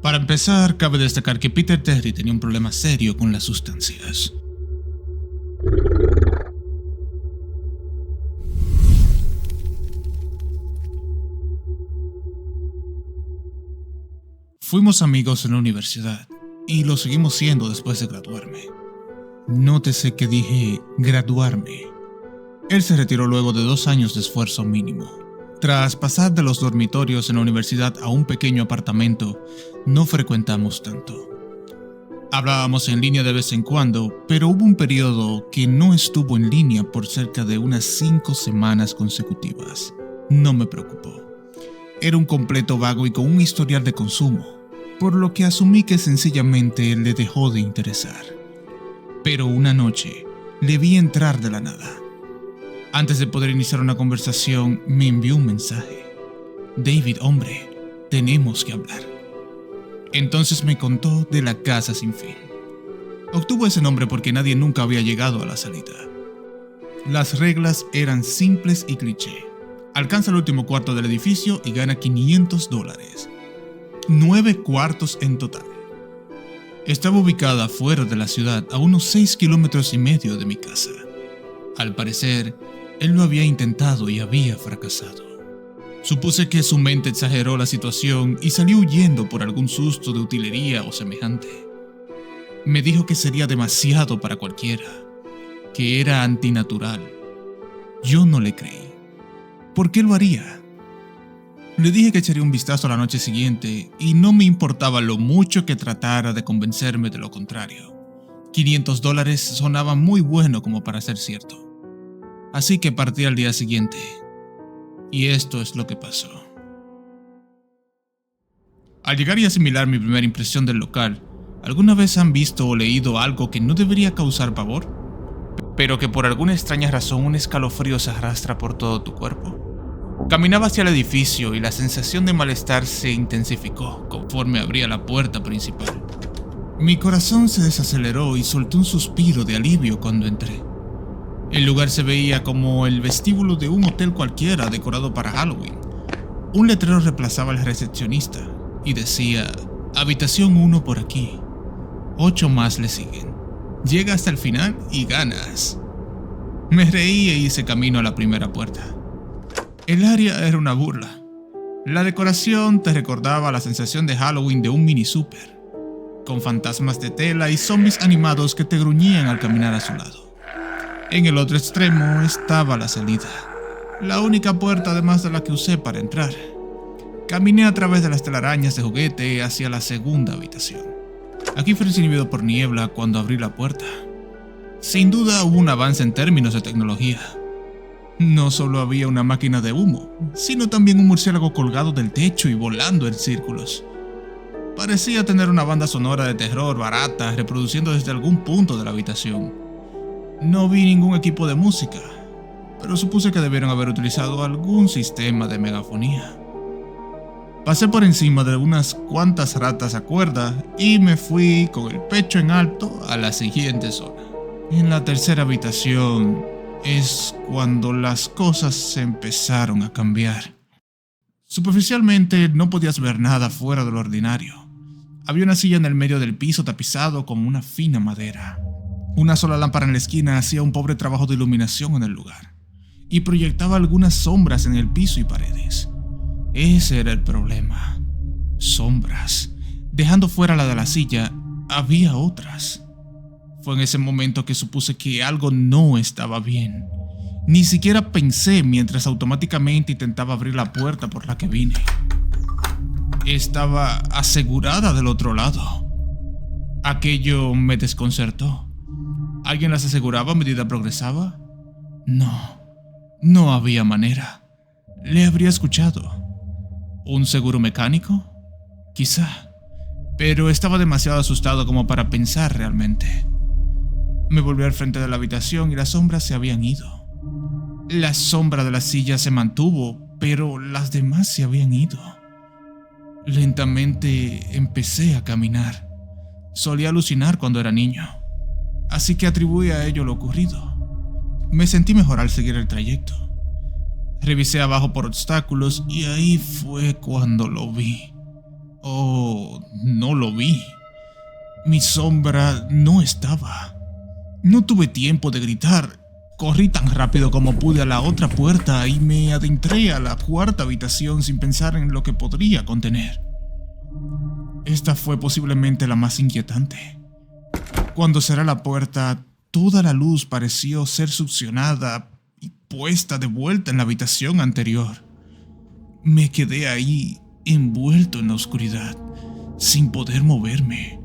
Para empezar, cabe destacar que Peter Terry tenía un problema serio con las sustancias. Fuimos amigos en la universidad, y lo seguimos siendo después de graduarme. Nótese que dije graduarme. Él se retiró luego de 2 años de esfuerzo mínimo. Tras pasar de los dormitorios en la universidad a un pequeño apartamento, no frecuentamos tanto. Hablábamos en línea de vez en cuando, pero hubo un periodo que no estuvo en línea por cerca de unas 5 semanas consecutivas. No me preocupó. Era un completo vago y con un historial de consumo, por lo que asumí que sencillamente le dejó de interesar. Pero una noche, le vi entrar de la nada. Antes de poder iniciar una conversación, me envió un mensaje. David, hombre, tenemos que hablar. Entonces me contó de la casa sin fin. Obtuvo ese nombre porque nadie nunca había llegado a la salida. Las reglas eran simples y cliché. Alcanza el último cuarto del edificio y gana $500. 9 cuartos en total. Estaba ubicada fuera de la ciudad, a unos 6,5 kilómetros de mi casa. Al parecer, él lo había intentado y había fracasado. Supuse que su mente exageró la situación y salió huyendo por algún susto de utilería o semejante. Me dijo que sería demasiado para cualquiera, que era antinatural. Yo no le creí. ¿Por qué lo haría? Le dije que echaría un vistazo a la noche siguiente y no me importaba lo mucho que tratara de convencerme de lo contrario. $500 sonaba muy bueno como para ser cierto. Así que partí al día siguiente. Y esto es lo que pasó. Al llegar y asimilar mi primera impresión del local, ¿alguna vez han visto o leído algo que no debería causar pavor? Pero que por alguna extraña razón un escalofrío se arrastra por todo tu cuerpo. Caminaba hacia el edificio y la sensación de malestar se intensificó conforme abría la puerta principal. Mi corazón se desaceleró y solté un suspiro de alivio cuando entré. El lugar se veía como el vestíbulo de un hotel cualquiera decorado para Halloween. Un letrero reemplazaba al recepcionista y decía: habitación 1 por aquí. 8 más le siguen. Llega hasta el final y ganas. Me reí e hice camino a la primera puerta. El área era una burla. La decoración te recordaba la sensación de Halloween de un mini súper, con fantasmas de tela y zombies animados que te gruñían al caminar a su lado. En el otro extremo estaba la salida, la única puerta además de la que usé para entrar. Caminé a través de las telarañas de juguete hacia la segunda habitación. Aquí fui recibido por niebla cuando abrí la puerta. Sin duda hubo un avance en términos de tecnología. No solo había una máquina de humo, sino también un murciélago colgado del techo y volando en círculos. Parecía tener una banda sonora de terror barata reproduciendo desde algún punto de la habitación. No vi ningún equipo de música, pero supuse que debieron haber utilizado algún sistema de megafonía. Pasé por encima de unas cuantas ratas a cuerda y me fui con el pecho en alto a la siguiente zona. En la tercera habitación es cuando las cosas se empezaron a cambiar. Superficialmente no podías ver nada fuera de lo ordinario. Había una silla en el medio del piso tapizado con una fina madera. Una sola lámpara en la esquina hacía un pobre trabajo de iluminación en el lugar y proyectaba algunas sombras en el piso y paredes. Ese era el problema. Sombras. Dejando fuera la de la silla, había otras. Fue en ese momento que supuse que algo no estaba bien. Ni siquiera pensé mientras automáticamente intentaba abrir la puerta por la que vine. Estaba asegurada del otro lado. Aquello me desconcertó. ¿Alguien las aseguraba a medida progresaba? No había manera. Le habría escuchado. ¿Un seguro mecánico? Quizá. Pero estaba demasiado asustado como para pensar realmente. Me volví al frente de la habitación y las sombras se habían ido. La sombra de la silla se mantuvo, pero las demás se habían ido. Lentamente empecé a caminar. Solía alucinar cuando era niño, así que atribuí a ello lo ocurrido. Me sentí mejor al seguir el trayecto. Revisé abajo por obstáculos y ahí fue cuando lo vi. Oh, no lo vi. Mi sombra no estaba. No tuve tiempo de gritar. Corrí tan rápido como pude a la otra puerta y me adentré a la cuarta habitación sin pensar en lo que podría contener. Esta fue posiblemente la más inquietante. Cuando cerré la puerta, toda la luz pareció ser succionada y puesta de vuelta en la habitación anterior. Me quedé ahí, envuelto en la oscuridad, sin poder moverme.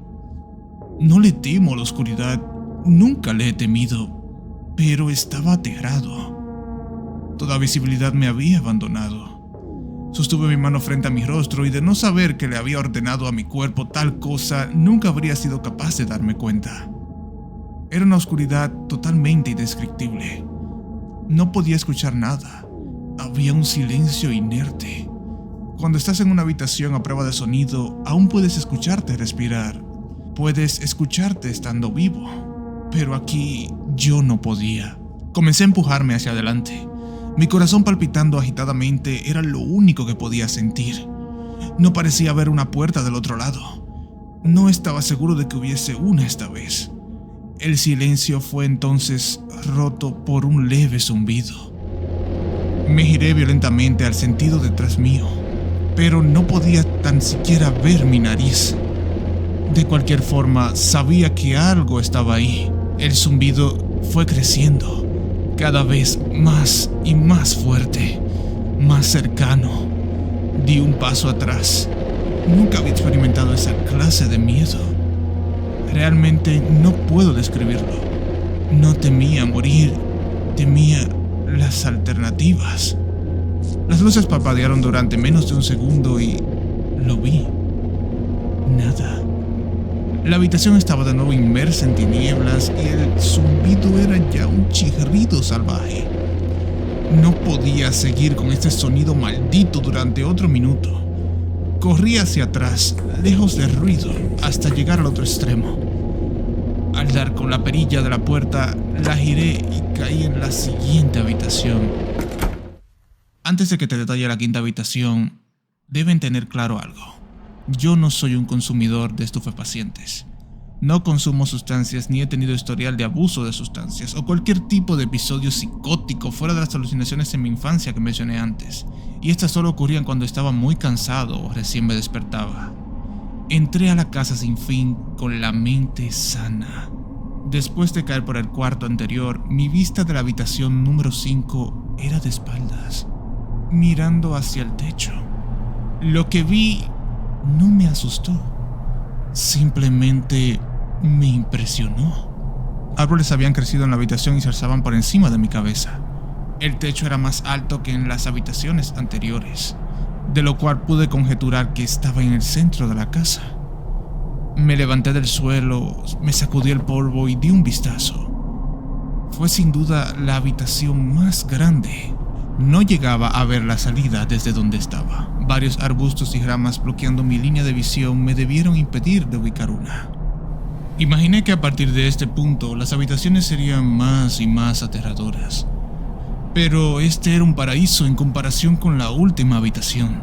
No le temo a la oscuridad, nunca le he temido, pero estaba aterrado. Toda visibilidad me había abandonado. Sostuve mi mano frente a mi rostro y de no saber que le había ordenado a mi cuerpo tal cosa, nunca habría sido capaz de darme cuenta. Era una oscuridad totalmente indescriptible. No podía escuchar nada. Había un silencio inerte. Cuando estás en una habitación a prueba de sonido, aún puedes escucharte respirar. Puedes escucharte estando vivo. Pero aquí yo no podía. Comencé a empujarme hacia adelante. Mi corazón palpitando agitadamente era lo único que podía sentir. No parecía haber una puerta del otro lado. No estaba seguro de que hubiese una esta vez. El silencio fue entonces roto por un leve zumbido. Me giré violentamente al sentido detrás mío, pero no podía tan siquiera ver mi nariz. De cualquier forma, sabía que algo estaba ahí. El zumbido fue creciendo, cada vez más y más fuerte, más cercano. Di un paso atrás. Nunca había experimentado esa clase de miedo. Realmente no puedo describirlo. No temía morir, temía las alternativas. Las luces parpadearon durante menos de un segundo y lo vi. Nada. La habitación estaba de nuevo inmersa en tinieblas y el zumbido era ya un chirrido salvaje. No podía seguir con este sonido maldito durante otro minuto. Corrí hacia atrás, lejos del ruido, hasta llegar al otro extremo. Al dar con la perilla de la puerta, la giré y caí en la siguiente habitación. Antes de que te detalle la quinta habitación, deben tener claro algo. Yo no soy un consumidor de estupefacientes. No consumo sustancias ni he tenido historial de abuso de sustancias o cualquier tipo de episodio psicótico fuera de las alucinaciones en mi infancia que mencioné antes. Y estas solo ocurrían cuando estaba muy cansado o recién me despertaba. Entré a la casa sin fin con la mente sana. Después de caer por el cuarto anterior, mi vista de la habitación número 5 era de espaldas, mirando hacia el techo. Lo que vi no me asustó, simplemente me impresionó. Árboles habían crecido en la habitación y se alzaban por encima de mi cabeza. El techo era más alto que en las habitaciones anteriores, de lo cual pude conjeturar que estaba en el centro de la casa. Me levanté del suelo, me sacudí el polvo y di un vistazo. Fue sin duda la habitación más grande. No llegaba a ver la salida desde donde estaba. Varios arbustos y ramas bloqueando mi línea de visión me debieron impedir de ubicar una. Imaginé que a partir de este punto las habitaciones serían más y más aterradoras. Pero este era un paraíso en comparación con la última habitación.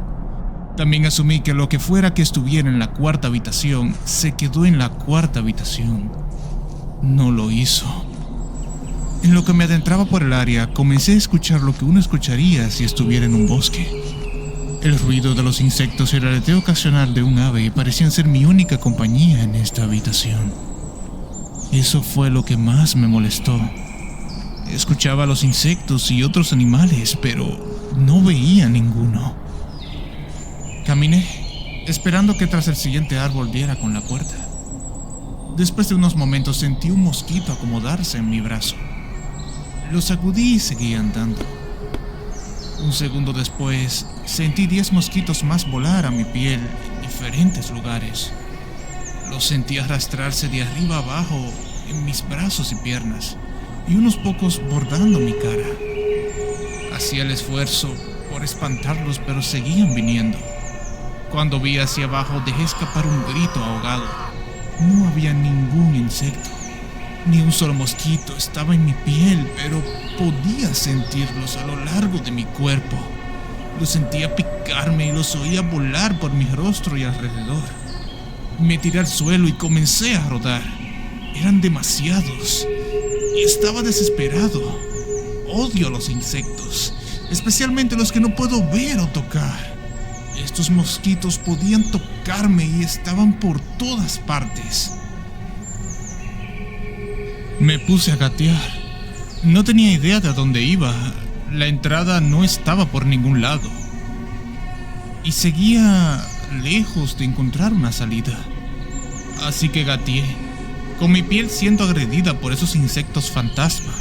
También asumí que lo que fuera que estuviera en la cuarta habitación se quedó en la cuarta habitación. No lo hizo. En lo que me adentraba por el área, comencé a escuchar lo que uno escucharía si estuviera en un bosque. El ruido de los insectos y el aleteo ocasional de un ave parecían ser mi única compañía en esta habitación. Eso fue lo que más me molestó. Escuchaba a los insectos y otros animales, pero no veía ninguno. Caminé, esperando que tras el siguiente árbol diera con la puerta. Después de unos momentos sentí un mosquito acomodarse en mi brazo. Lo sacudí y seguí andando. Un segundo después, sentí 10 mosquitos más volar a mi piel en diferentes lugares. Los sentí arrastrarse de arriba abajo en mis brazos y piernas, y unos pocos bordando mi cara. Hacía el esfuerzo por espantarlos, pero seguían viniendo. Cuando vi hacia abajo, dejé escapar un grito ahogado. No había ningún insecto, ni un solo mosquito estaba en mi piel, pero podía sentirlos a lo largo de mi cuerpo. Los sentía picarme y los oía volar por mi rostro y alrededor. Me tiré al suelo y comencé a rodar. Eran demasiados y estaba desesperado. Odio a los insectos, especialmente los que no puedo ver o tocar. Estos mosquitos podían tocarme y estaban por todas partes. Me puse a gatear. No tenía idea de a dónde iba. La entrada no estaba por ningún lado. Y seguía lejos de encontrar una salida. Así que gateé, con mi piel siendo agredida por esos insectos fantasma.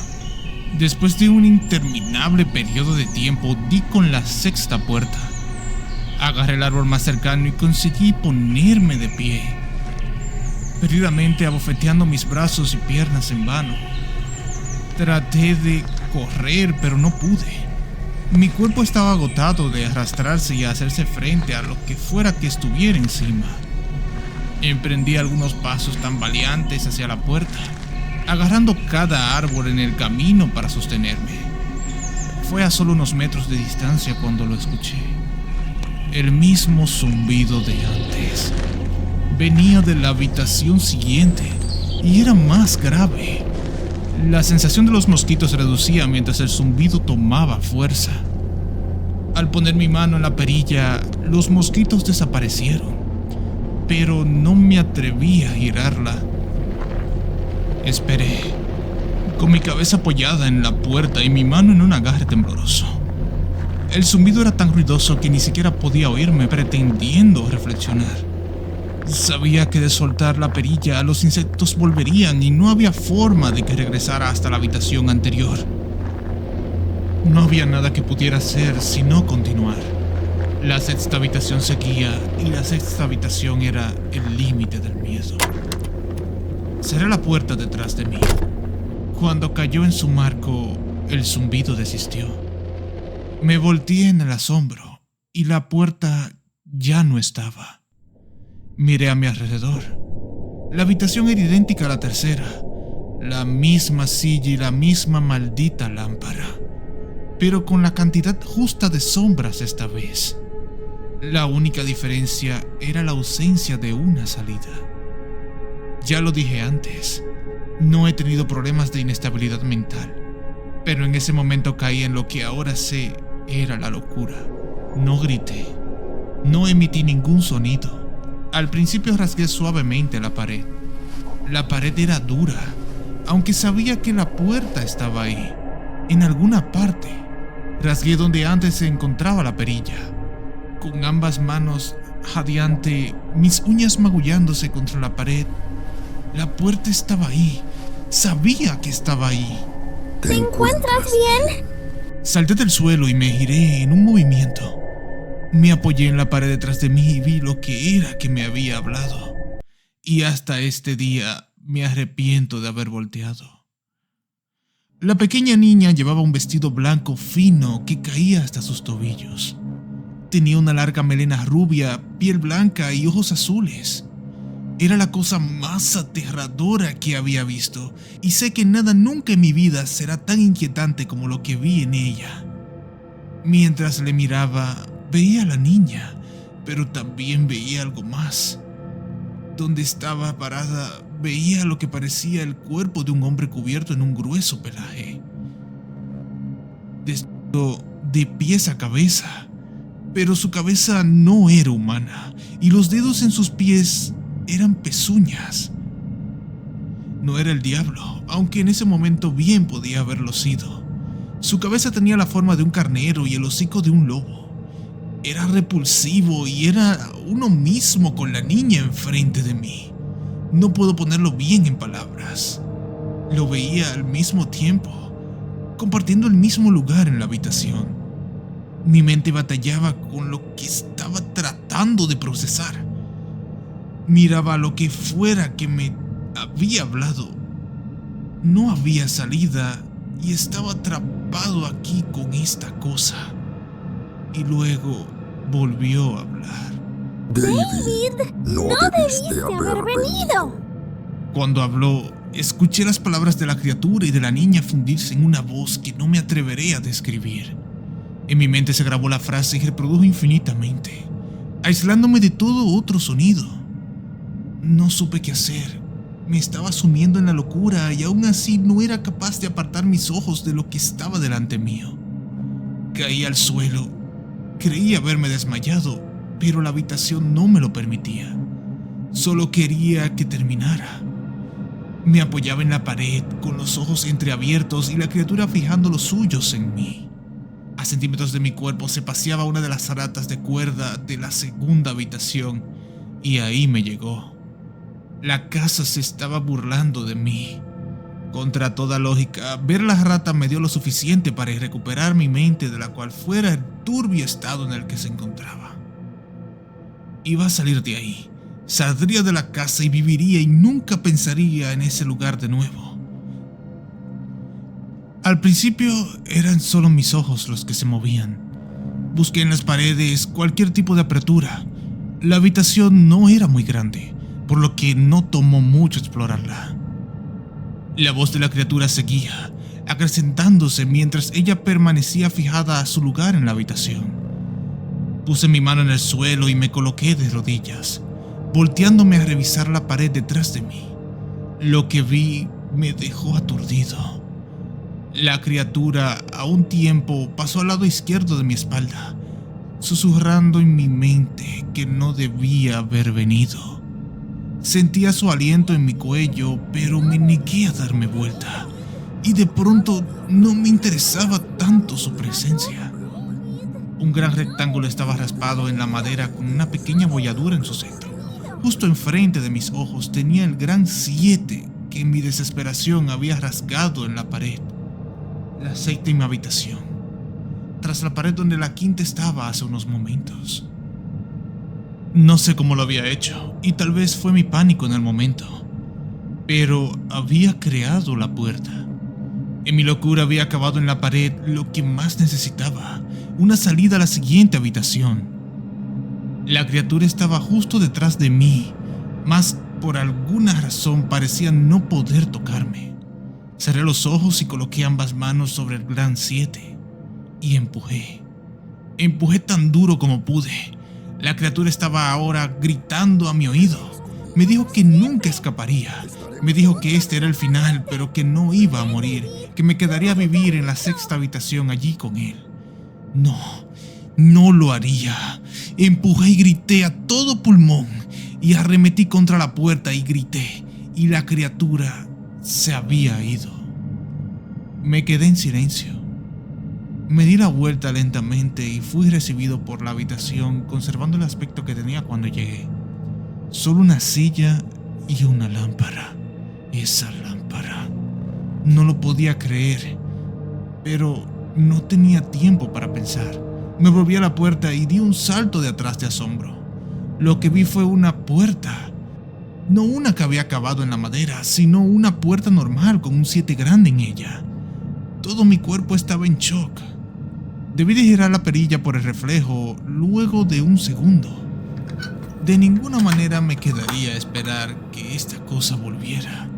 Después de un interminable periodo de tiempo, di con la sexta puerta. Agarré el árbol más cercano y conseguí ponerme de pie, perdidamente abofeteando mis brazos y piernas en vano. Traté de correr, pero no pude. Mi cuerpo estaba agotado de arrastrarse y hacerse frente a lo que fuera que estuviera encima. Emprendí algunos pasos tambaleantes hacia la puerta, agarrando cada árbol en el camino para sostenerme. Fue a solo unos metros de distancia cuando lo escuché. El mismo zumbido de antes. Venía de la habitación siguiente y era más grave. La sensación de los mosquitos se reducía mientras el zumbido tomaba fuerza. Al poner mi mano en la perilla, los mosquitos desaparecieron, pero no me atreví a girarla. Esperé, con mi cabeza apoyada en la puerta y mi mano en un agarre tembloroso. El zumbido era tan ruidoso que ni siquiera podía oírme pretendiendo reflexionar. Sabía que de soltar la perilla los insectos volverían y no había forma de que regresara hasta la habitación anterior. No había nada que pudiera hacer sino continuar. La sexta habitación seguía y la sexta habitación era el límite del miedo. Cerré la puerta detrás de mí. Cuando cayó en su marco, el zumbido desistió. Me volteé en el asombro y la puerta ya no estaba. Miré a mi alrededor. La habitación era idéntica a la tercera, la misma silla y la misma maldita lámpara, pero con la cantidad justa de sombras esta vez. La única diferencia era la ausencia de una salida. Ya lo dije antes, no he tenido problemas de inestabilidad mental, pero en ese momento caí en lo que ahora sé era la locura. No grité, no emití ningún sonido. Al principio rasgué suavemente la pared. La pared era dura, aunque sabía que la puerta estaba ahí, en alguna parte. Rasgué donde antes se encontraba la perilla. Con ambas manos, jadeante, mis uñas magullándose contra la pared. La puerta estaba ahí. Sabía que estaba ahí. ¿Te encuentras bien? Salté del suelo y me giré en un movimiento. Me apoyé en la pared detrás de mí y vi lo que era que me había hablado. Y hasta este día me arrepiento de haber volteado. La pequeña niña llevaba un vestido blanco fino que caía hasta sus tobillos. Tenía una larga melena rubia, piel blanca y ojos azules. Era la cosa más aterradora que había visto, y sé que nada nunca en mi vida será tan inquietante como lo que vi en ella. Mientras le miraba, veía a la niña, pero también veía algo más. Donde estaba parada, veía lo que parecía el cuerpo de un hombre cubierto en un grueso pelaje. Desnudo de pies a cabeza, pero su cabeza no era humana, y los dedos en sus pies eran pezuñas. No era el diablo, aunque en ese momento bien podía haberlo sido. Su cabeza tenía la forma de un carnero y el hocico de un lobo. Era repulsivo y era uno mismo con la niña enfrente de mí. No puedo ponerlo bien en palabras. Lo veía al mismo tiempo, compartiendo el mismo lugar en la habitación. Mi mente batallaba con lo que estaba tratando de procesar. Miraba lo que fuera que me había hablado. No había salida y estaba atrapado aquí con esta cosa. Y luego volvió a hablar. David, no debiste haber venido. Cuando habló, escuché las palabras de la criatura y de la niña fundirse en una voz que no me atreveré a describir. En mi mente se grabó la frase y reprodujo infinitamente, aislándome de todo otro sonido. No supe qué hacer. Me estaba sumiendo en la locura y aún así no era capaz de apartar mis ojos de lo que estaba delante mío. Caí al suelo. Creí haberme desmayado, pero la habitación no me lo permitía. Solo quería que terminara. Me apoyaba en la pared, con los ojos entreabiertos y la criatura fijando los suyos en mí. A centímetros de mi cuerpo se paseaba una de las ratas de cuerda de la segunda habitación y ahí me llegó. La casa se estaba burlando de mí. Contra toda lógica, ver la rata me dio lo suficiente para recuperar mi mente de la cual fuera el turbio estado en el que se encontraba. Iba a salir de ahí, saldría de la casa y viviría y nunca pensaría en ese lugar de nuevo. Al principio eran solo mis ojos los que se movían. Busqué en las paredes cualquier tipo de apertura. La habitación no era muy grande, por lo que no tomó mucho explorarla. La voz de la criatura seguía, acrecentándose mientras ella permanecía fijada a su lugar en la habitación. Puse mi mano en el suelo y me coloqué de rodillas, volteándome a revisar la pared detrás de mí. Lo que vi me dejó aturdido. La criatura a un tiempo pasó al lado izquierdo de mi espalda, susurrando en mi mente que no debía haber venido. Sentía su aliento en mi cuello, pero me negué a darme vuelta, y de pronto no me interesaba tanto su presencia. Un gran rectángulo estaba raspado en la madera con una pequeña bolladura en su centro. Justo enfrente de mis ojos tenía el gran 7 que en mi desesperación había rasgado en la pared. La séptima habitación, tras la pared donde la quinta estaba hace unos momentos. No sé cómo lo había hecho, y tal vez fue mi pánico en el momento, pero había creado la puerta. En mi locura había acabado en la pared lo que más necesitaba, una salida a la siguiente habitación. La criatura estaba justo detrás de mí, mas por alguna razón parecía no poder tocarme. Cerré los ojos y coloqué ambas manos sobre el gran 7 y empujé. Empujé tan duro como pude. La criatura estaba ahora gritando a mi oído. Me dijo que nunca escaparía. Me dijo que este era el final, pero que no iba a morir, que me quedaría a vivir en la sexta habitación allí con él. No lo haría. Empujé y grité a todo pulmón y arremetí contra la puerta y grité, y la criatura se había ido. Me quedé en silencio. Me di la vuelta lentamente y fui recibido por la habitación conservando el aspecto que tenía cuando llegué. Solo una silla y una lámpara. Esa lámpara. No lo podía creer, pero no tenía tiempo para pensar. Me volví a la puerta y di un salto de atrás de asombro. Lo que vi fue una puerta. No una que había acabado en la madera, sino una puerta normal con un 7 grande en ella. Todo mi cuerpo estaba en shock. Debí de girar la perilla por el reflejo luego de un segundo. De ninguna manera me quedaría a esperar que esta cosa volviera.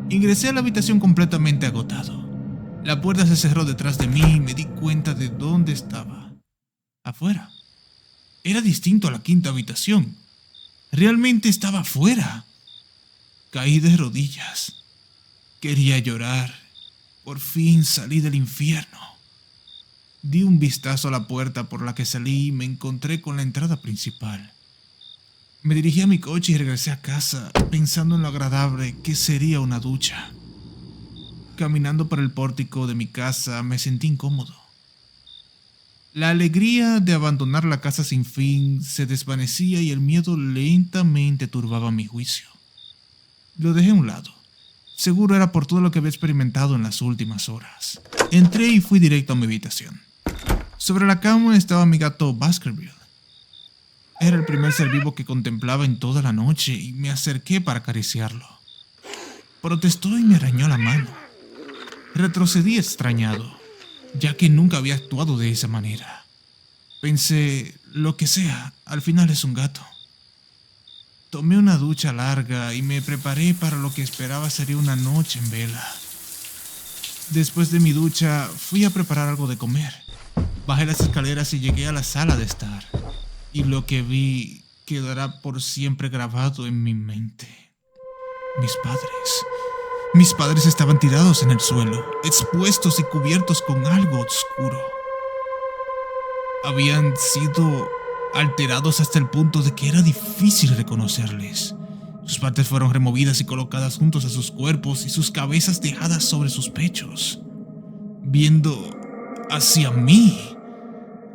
Ingresé a la habitación completamente agotado. La puerta se cerró detrás de mí y me di cuenta de dónde estaba. Afuera. Era distinto a la quinta habitación. Realmente estaba afuera. Caí de rodillas. Quería llorar. Por fin salí del infierno. Di un vistazo a la puerta por la que salí y me encontré con la entrada principal. Me dirigí a mi coche y regresé a casa, pensando en lo agradable que sería una ducha. Caminando por el pórtico de mi casa me sentí incómodo. La alegría de abandonar la casa sin fin se desvanecía y el miedo lentamente turbaba mi juicio. Lo dejé a un lado. Seguro era por todo lo que había experimentado en las últimas horas. Entré y fui directo a mi habitación. Sobre la cama estaba mi gato Baskerville. Era el primer ser vivo que contemplaba en toda la noche y me acerqué para acariciarlo. Protestó y me arañó la mano. Retrocedí extrañado, ya que nunca había actuado de esa manera. Pensé, lo que sea, al final es un gato. Tomé una ducha larga y me preparé para lo que esperaba sería una noche en vela. Después de mi ducha, fui a preparar algo de comer. Bajé las escaleras y llegué a la sala de estar. Y lo que vi quedará por siempre grabado en mi mente. Mis padres. Mis padres estaban tirados en el suelo, expuestos y cubiertos con algo oscuro. Habían sido alterados hasta el punto de que era difícil reconocerles. Sus partes fueron removidas y colocadas juntos a sus cuerpos y sus cabezas dejadas sobre sus pechos. Viendo hacia mí,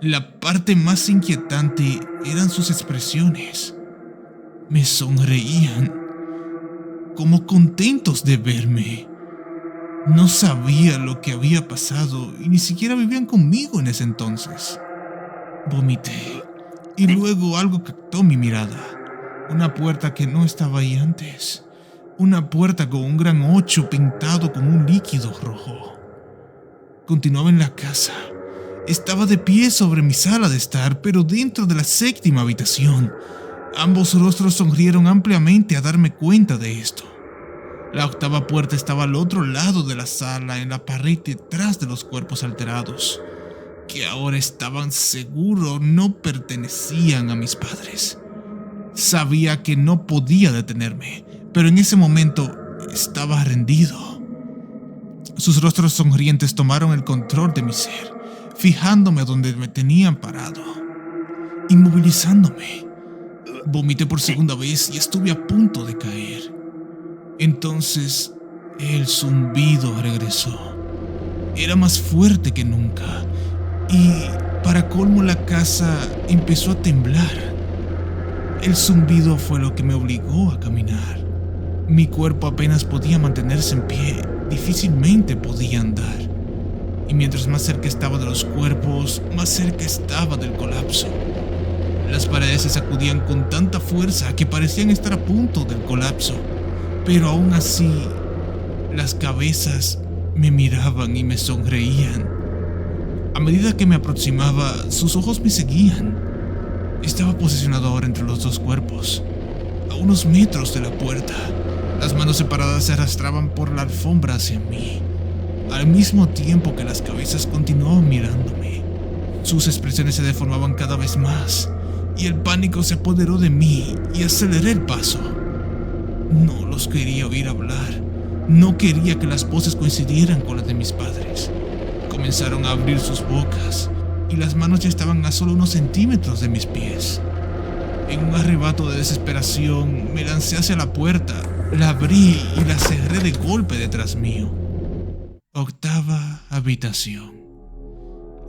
la parte más inquietante eran sus expresiones. Me sonreían, como contentos de verme. No sabía lo que había pasado y ni siquiera vivían conmigo en ese entonces. Vomité y luego algo captó mi mirada. Una puerta que no estaba ahí antes. Una puerta con un gran 8 pintado con un líquido rojo. Continuaba en la casa. Estaba de pie sobre mi sala de estar, pero dentro de la 7ª habitación. Ambos rostros sonrieron ampliamente a darme cuenta de esto. La 8ª puerta estaba al otro lado de la sala, en la pared detrás de los cuerpos alterados, que ahora estaban seguros no pertenecían a mis padres. Sabía que no podía detenerme, pero en ese momento estaba rendido. Sus rostros sonrientes tomaron el control de mi ser, fijándome a donde me tenían parado, inmovilizándome. Vomité por segunda vez y estuve a punto de caer. Entonces, el zumbido regresó. Era más fuerte que nunca y, para colmo, la casa empezó a temblar. El zumbido fue lo que me obligó a caminar. Mi cuerpo apenas podía mantenerse en pie, difícilmente podía andar. Y mientras más cerca estaba de los cuerpos, más cerca estaba del colapso. Las paredes se sacudían con tanta fuerza que parecían estar a punto del colapso. Pero aún así, las cabezas me miraban y me sonreían. A medida que me aproximaba, sus ojos me seguían. Estaba posicionado ahora entre los dos cuerpos, a unos metros de la puerta. Las manos separadas se arrastraban por la alfombra hacia mí, al mismo tiempo que las cabezas continuaban mirándome. Sus expresiones se deformaban cada vez más, y el pánico se apoderó de mí y aceleré el paso. No los quería oír hablar. No quería que las voces coincidieran con las de mis padres. Comenzaron a abrir sus bocas y las manos ya estaban a solo unos centímetros de mis pies. En un arrebato de desesperación, me lancé hacia la puerta, la abrí y la cerré de golpe detrás mío. 8ª habitación.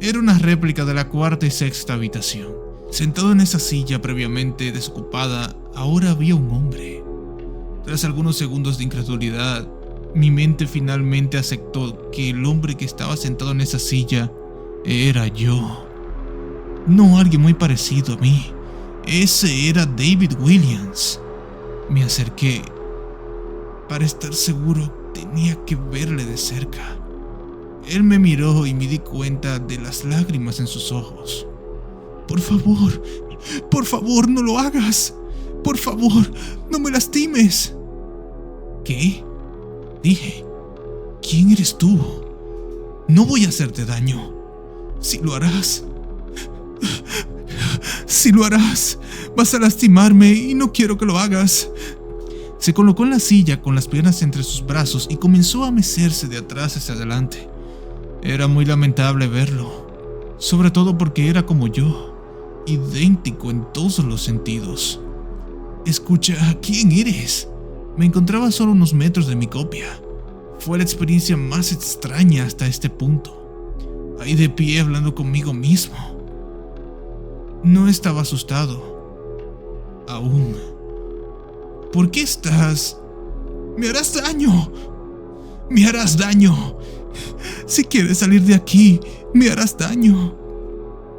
Era una réplica de la 4ª y 6ª habitación. Sentado en esa silla previamente desocupada, ahora había un hombre. Tras algunos segundos de incredulidad, mi mente finalmente aceptó que el hombre que estaba sentado en esa silla era yo. No alguien muy parecido a mí. Ese era David Williams. Me acerqué. Para estar seguro, tenía que verle de cerca. Él me miró y me di cuenta de las lágrimas en sus ojos. Por favor, no lo hagas. Por favor, no me lastimes. ¿Qué? Dije. ¿Quién eres tú? No voy a hacerte daño. Si lo harás, vas a lastimarme y no quiero que lo hagas. Se colocó en la silla con las piernas entre sus brazos y comenzó a mecerse de atrás hacia adelante. Era muy lamentable verlo, sobre todo porque era como yo, idéntico en todos los sentidos. Escucha, ¿quién eres? Me encontraba a solo unos metros de mi copia. Fue la experiencia más extraña hasta este punto. Ahí de pie hablando conmigo mismo. No estaba asustado. Aún. ¿Por qué estás? ¡Me harás daño! ¡Me harás daño! Si quieres salir de aquí, me harás daño.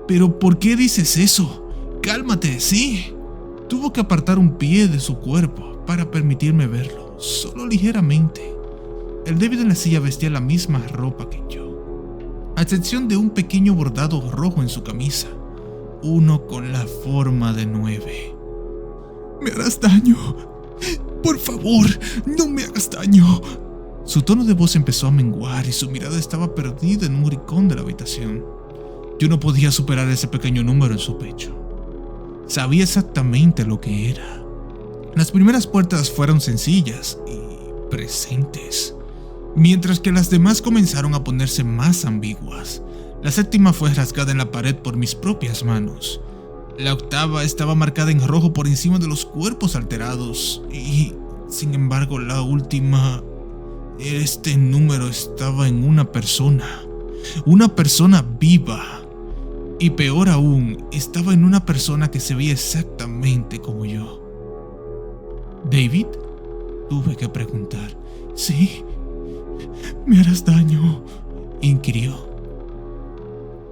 ¿Pero por qué dices eso? Cálmate, ¿sí? Tuvo que apartar un pie de su cuerpo para permitirme verlo, solo ligeramente. El David en la silla vestía la misma ropa que yo, a excepción de un pequeño bordado rojo en su camisa, uno con la forma de 9. ¡Me harás daño! ¡Por favor, no me hagas daño! Su tono de voz empezó a menguar y su mirada estaba perdida en un rincón de la habitación. Yo no podía superar ese pequeño número en su pecho. Sabía exactamente lo que era. Las primeras puertas fueron sencillas y presentes, mientras que las demás comenzaron a ponerse más ambiguas. La séptima fue rasgada en la pared por mis propias manos. La octava estaba marcada en rojo por encima de los cuerpos alterados y, sin embargo, la última, este número estaba en una persona viva. Y peor aún, estaba en una persona que se veía exactamente como yo. ¿David? Tuve que preguntar. Sí, me harás daño, inquirió.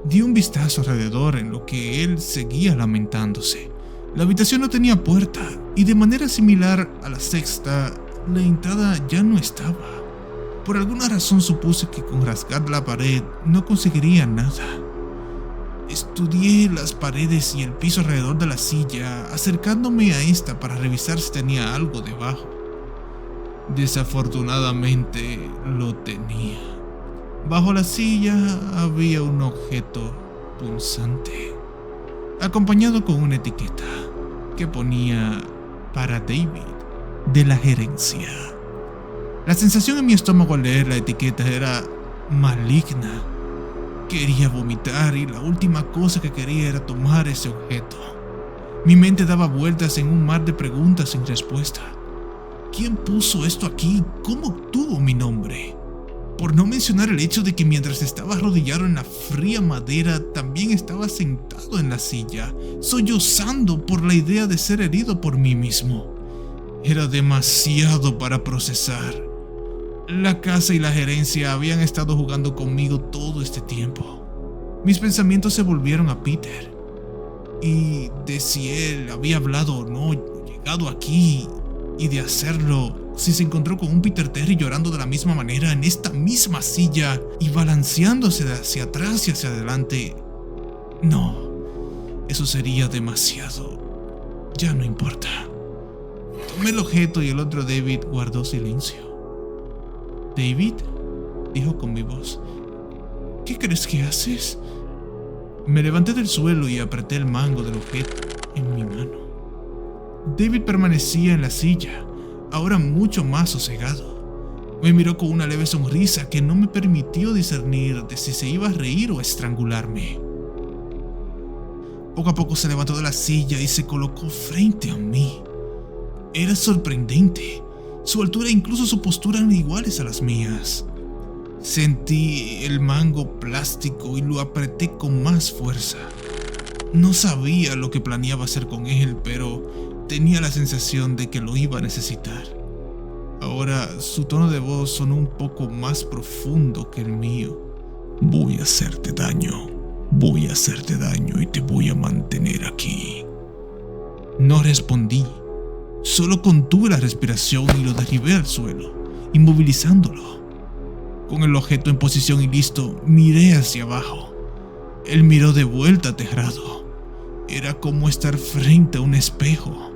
Di un vistazo alrededor en lo que él seguía lamentándose. La habitación no tenía puerta y de manera similar a la sexta, la entrada ya no estaba. Por alguna razón supuse que con rasgar la pared no conseguiría nada. Estudié las paredes y el piso alrededor de la silla, acercándome a esta para revisar si tenía algo debajo. Desafortunadamente lo tenía. Bajo la silla había un objeto punzante, acompañado con una etiqueta que ponía para David, de la gerencia. La sensación en mi estómago al leer la etiqueta era maligna. Quería vomitar y la última cosa que quería era tomar ese objeto. Mi mente daba vueltas en un mar de preguntas sin respuesta. ¿Quién puso esto aquí? ¿Cómo obtuvo mi nombre? Por no mencionar el hecho de que mientras estaba arrodillado en la fría madera, también estaba sentado en la silla, sollozando por la idea de ser herido por mí mismo. Era demasiado para procesar. La casa y la gerencia habían estado jugando conmigo todo este tiempo. Mis pensamientos se volvieron a Peter y de si él había hablado o no, llegado aquí, y de hacerlo, si se encontró con un Peter Terry llorando de la misma manera en esta misma silla y balanceándose de hacia atrás y hacia adelante. No, eso sería demasiado. Ya no importa. Tomé el objeto y el otro David guardó silencio. «David», dijo con mi voz, «¿qué crees que haces?» Me levanté del suelo y apreté el mango del objeto en mi mano. David permanecía en la silla, ahora mucho más sosegado. Me miró con una leve sonrisa que no me permitió discernir de si se iba a reír o a estrangularme. Poco a poco se levantó de la silla y se colocó frente a mí. Era sorprendente. Su altura e incluso su postura eran iguales a las mías. Sentí el mango plástico y lo apreté con más fuerza. No sabía lo que planeaba hacer con él, pero tenía la sensación de que lo iba a necesitar. Ahora su tono de voz sonó un poco más profundo que el mío. «Voy a hacerte daño y te voy a mantener aquí». No respondí. Solo contuve la respiración y lo derribé al suelo, inmovilizándolo. Con el objeto en posición y listo, miré hacia abajo. Él miró de vuelta aterrado. Era como estar frente a un espejo.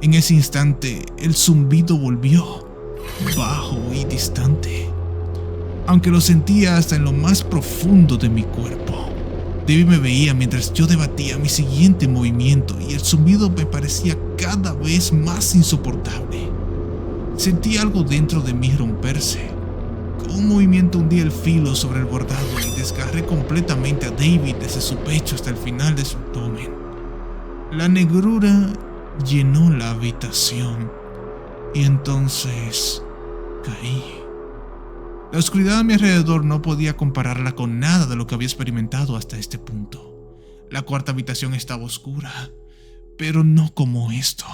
En ese instante, el zumbido volvió, bajo y distante, aunque lo sentía hasta en lo más profundo de mi cuerpo. David me veía mientras yo debatía mi siguiente movimiento y el zumbido me parecía cada vez más insoportable. Sentí algo dentro de mí romperse. Con un movimiento hundí el filo sobre el bordado y desgarré completamente a David desde su pecho hasta el final de su abdomen. La negrura llenó la habitación y entonces caí. La oscuridad a mi alrededor no podía compararla con nada de lo que había experimentado hasta este punto. La cuarta habitación estaba oscura, pero no como esto.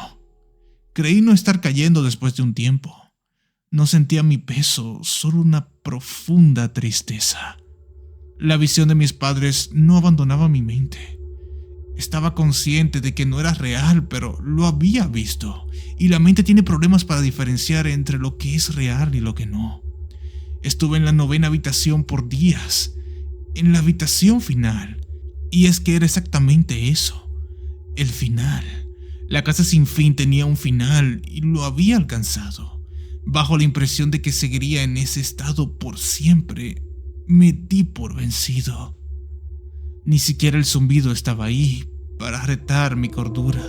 Creí no estar cayendo después de un tiempo. No sentía mi peso, solo una profunda tristeza. La visión de mis padres no abandonaba mi mente. Estaba consciente de que no era real, pero lo había visto, y la mente tiene problemas para diferenciar entre lo que es real y lo que no. Estuve en la 9ª habitación por días, en la habitación final, y es que era exactamente eso, el final. La casa sin fin tenía un final y lo había alcanzado. Bajo la impresión de que seguiría en ese estado por siempre, me di por vencido. Ni siquiera el zumbido estaba ahí para retar mi cordura.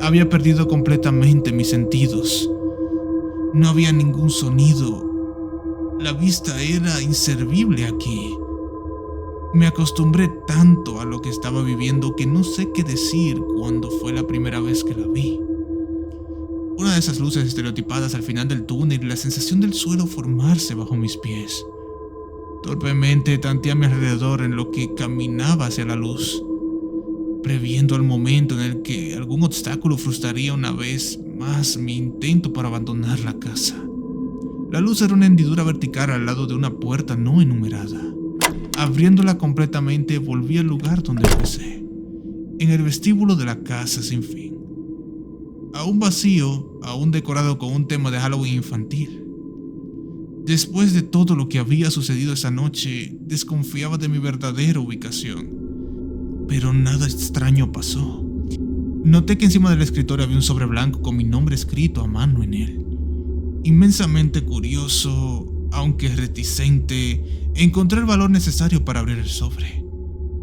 Había perdido completamente mis sentidos. No había ningún sonido. La vista era inservible aquí. Me acostumbré tanto a lo que estaba viviendo que no sé qué decir cuando fue la primera vez que la vi. Una de esas luces estereotipadas al final del túnel y la sensación del suelo formarse bajo mis pies. Torpemente tanteé a mi alrededor en lo que caminaba hacia la luz, previendo el momento en el que algún obstáculo frustraría una vez más mi intento para abandonar la casa. La luz era una hendidura vertical al lado de una puerta no enumerada. Abriéndola completamente, volví al lugar donde empecé, en el vestíbulo de la casa sin fin. Aún vacío, aún decorado con un tema de Halloween infantil. Después de todo lo que había sucedido esa noche, desconfiaba de mi verdadera ubicación. Pero nada extraño pasó. Noté que encima del escritorio había un sobre blanco con mi nombre escrito a mano en él. Inmensamente curioso, aunque reticente, encontré el valor necesario para abrir el sobre.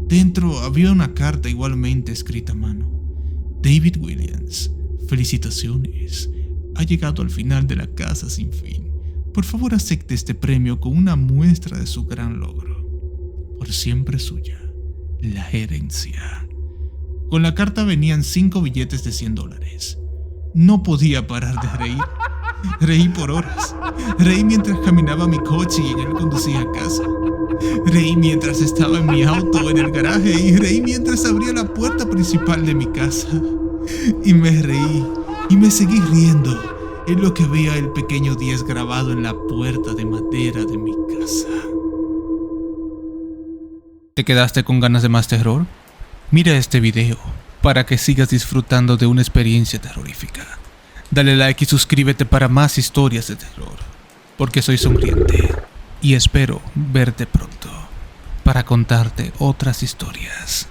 Dentro había una carta igualmente escrita a mano. David Williams, felicitaciones. Ha llegado al final de la casa sin fin. Por favor acepte este premio con una muestra de su gran logro. Por siempre suya, la herencia. Con la carta venían 5 billetes de $100. No podía parar de reír. Reí por horas. Reí mientras caminaba a mi coche y en él conducía a casa. Reí mientras estaba en mi auto en el garaje y reí mientras abría la puerta principal de mi casa. Y me reí y me seguí riendo en lo que veía el pequeño 10 grabado en la puerta de madera de mi casa. ¿Te quedaste con ganas de más terror? Mira este video para que sigas disfrutando de una experiencia terrorífica. Dale like y suscríbete para más historias de terror, porque soy Sonriente y espero verte pronto para contarte otras historias.